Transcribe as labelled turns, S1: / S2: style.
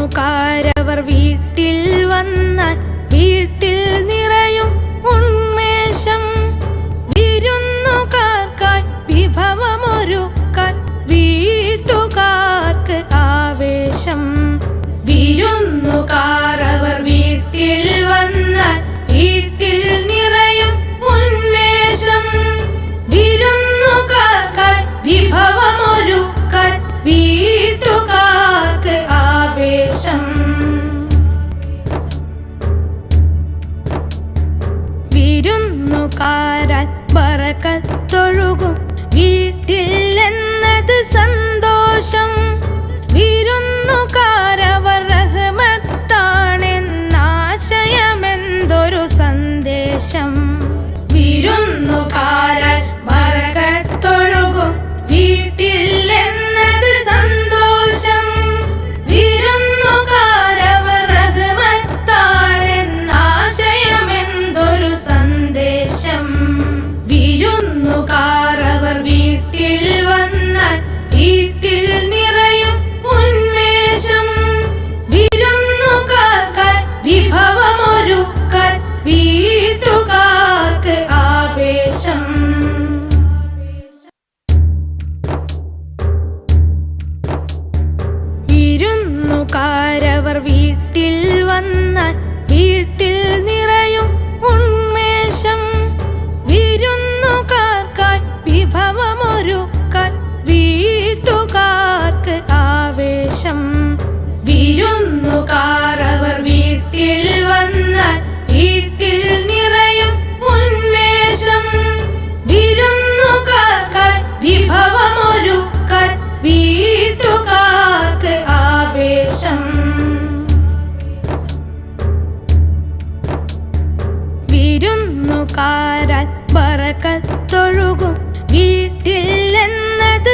S1: വിരുന്നുകാരവർ വീട്ടിൽ വന്നാൽ വീട്ടിൽ നിറയും ഉന്മേഷം. വിരുന്നുകാർക്കായി വിഭവമൊരുക്കാൻ വീട്ടുകാർക്ക് ആവേശം. വിരുന്നുകാരവർ വീട്ടിൽ വന്നാൽ വീട്ടിൽ നിറയും ഉന്മേഷം. വിരുന്നുകാർക്കായി വിഭവമൊരുക്കാൻ വീട്ടുകാർക്ക് ആവേശം. വിരുന്നുകാരാൽ ബറക്കത്തൊഴുകും വീട്ടിൽ എന്നത് സന്തോഷം. വിരുന്നുകാരവർ റഹ്മത്താണെന്നാശയമെന്തൊരു സന്ദേശം. വിരുന്നുകാരാൽ ബറക്കത്തൊഴുകും വീട്ടിൽ എന്നത് സന്തോഷം. വിരുന്നുകാരവർ റഹ്മത്താണെന്നാശയമെന്തൊരു സന്ദേശം. വിരുന്നുകാരവർ വീട്ടിൽ വന്നാൽ വീട്ടിൽ നിറയും ഉന്മേഷം. വിരുന്നുകാർക്കായി വിഭവമൊരുക്കാൻ വീട്ടുകാർക്ക് ആവേശം. വിരുന്നുകാരവർ വീട്ടിൽ വന്നാൽ വീട്ടിൽ നിറയും ഉന്മേഷം. വിരുന്നുകാർക്കായി വിഭവമൊരുക്കാൻ വീട്ടുകാർക്ക് ആവേശം. വിരുന്നുകാരവർ വീട്ടിൽ വന്നാൽ വീട്ടിൽ നിറയും ഉന്മേഷം. വിരുന്നുകാർക്കായി വിഭവമൊരുക്കാൻ വീട്ടുകാർക്ക് ആവേശം. വിരുന്നുകാരാൽ ബറക്കത്തൊഴുകും വീട്ടിൽ എന്നത്